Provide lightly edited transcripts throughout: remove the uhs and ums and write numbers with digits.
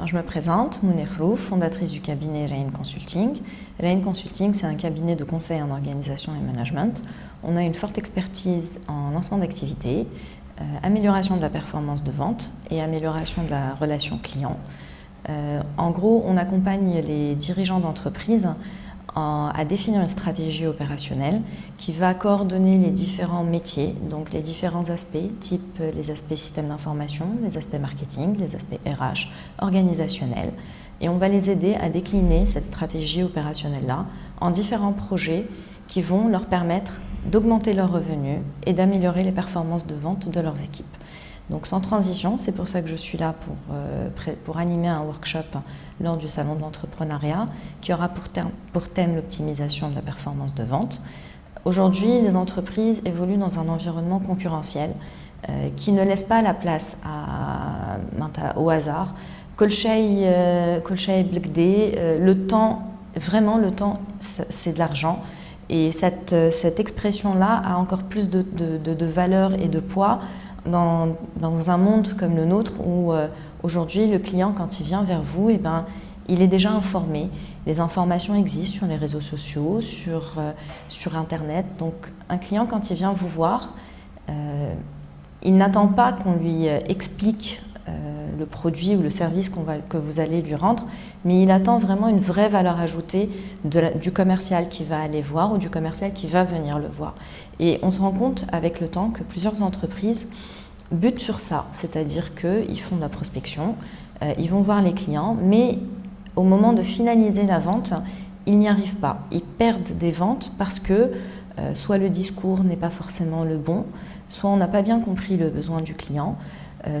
Je me présente, Mounir Rouf, fondatrice du cabinet Rain Consulting. Rain Consulting, c'est un cabinet de conseil en organisation et management. On a une forte expertise en lancement d'activités, amélioration de la performance de vente et amélioration de la relation client. En gros, on accompagne les dirigeants d'entreprise à définir une stratégie opérationnelle qui va coordonner les différents métiers, donc les différents aspects, type les aspects système d'information, les aspects marketing, les aspects RH, organisationnels. Et on va les aider à décliner cette stratégie opérationnelle-là en différents projets qui vont leur permettre d'augmenter leurs revenus et d'améliorer les performances de vente de leurs équipes. Donc sans transition, c'est pour ça que je suis là pour animer un workshop lors du salon de l'entrepreneuriat qui aura pour thème l'optimisation de la performance de vente. Aujourd'hui, les entreprises évoluent dans un environnement concurrentiel qui ne laisse pas la place au hasard. Kolshay Blekdé, le temps, c'est de l'argent. Et cette expression-là a encore plus de valeur et de poids dans un monde comme le nôtre où aujourd'hui le client, quand il vient vers vous, il est déjà informé. Les informations existent sur les réseaux sociaux, sur Internet. Donc un client, quand il vient vous voir, il n'attend pas qu'on lui explique le produit ou le service que vous allez lui rendre, mais il attend vraiment une vraie valeur ajoutée du commercial qui va aller voir ou du commercial qui va venir le voir. Et on se rend compte avec le temps que plusieurs entreprises butent sur ça, c'est-à-dire qu'ils font de la prospection, ils vont voir les clients, mais au moment de finaliser la vente, ils n'y arrivent pas. Ils perdent des ventes parce que soit le discours n'est pas forcément le bon, soit on n'a pas bien compris le besoin du client,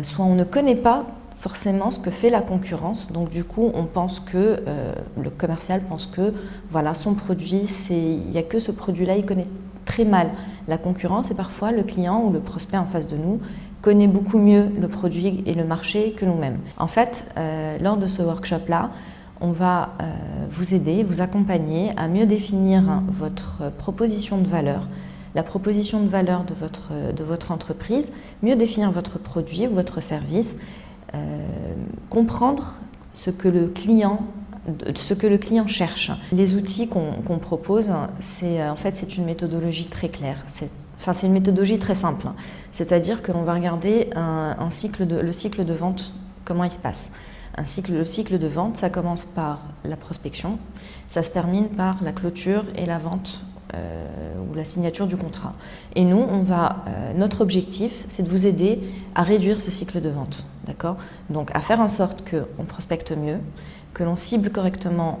soit on ne connaît pas forcément ce que fait la concurrence. Donc du coup, on pense que le commercial pense que voilà, son produit, il n'y a que ce produit-là, il connaît très mal la concurrence et parfois le client ou le prospect en face de nous connaît beaucoup mieux le produit et le marché que nous-mêmes. En fait, lors de ce workshop-là, on va vous aider, vous accompagner à mieux définir votre proposition de valeur, la proposition de valeur de votre entreprise, mieux définir votre produit ou votre service, comprendre ce que le client cherche. Les outils qu'on propose, c'est une méthodologie très claire. C'est une méthodologie très simple. C'est-à-dire que l'on va regarder le cycle de vente, comment il se passe. Le cycle de vente, ça commence par la prospection, ça se termine par la clôture et la vente ou la signature du contrat. Et nous, notre objectif, c'est de vous aider à réduire ce cycle de vente, d'accord ? Donc, à faire en sorte qu'on prospecte mieux, que l'on cible correctement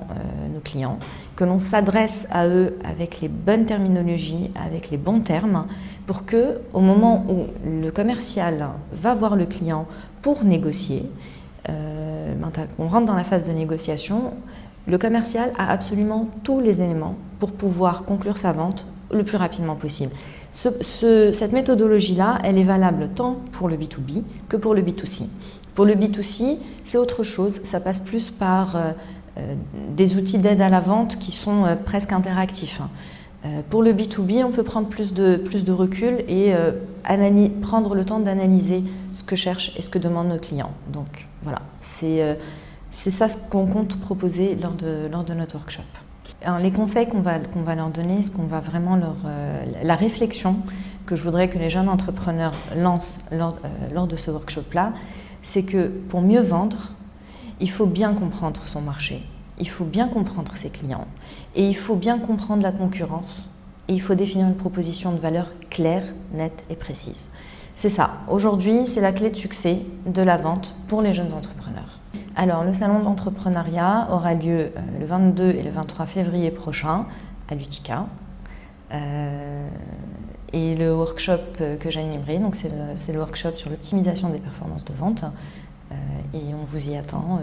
nos clients, que l'on s'adresse à eux avec les bonnes terminologies, avec les bons termes, pour que, au moment où le commercial va voir le client pour négocier, on rentre dans la phase de négociation, le commercial a absolument tous les éléments pour pouvoir conclure sa vente le plus rapidement possible. Cette méthodologie-là, elle est valable tant pour le B2B que pour le B2C. Pour le B2C, c'est autre chose, ça passe plus par des outils d'aide à la vente qui sont presque interactifs. Pour le B2B, on peut prendre plus de recul et prendre le temps d'analyser ce que cherchent et ce que demandent nos clients. Donc voilà, c'est ça ce qu'on compte proposer lors de notre workshop. Alors, les conseils qu'on va leur donner, la réflexion que je voudrais que les jeunes entrepreneurs lancent lors de ce workshop-là, c'est que pour mieux vendre, il faut bien comprendre son marché, il faut bien comprendre ses clients et il faut bien comprendre la concurrence et il faut définir une proposition de valeur claire, nette et précise. C'est ça. Aujourd'hui, c'est la clé de succès de la vente pour les jeunes entrepreneurs. Alors, le salon de l'entrepreneuriat aura lieu le 22 et le 23 février prochain à l'UTICA. Et le workshop que j'animerai, donc c'est le workshop sur l'optimisation des performances de vente. Et on vous y attend.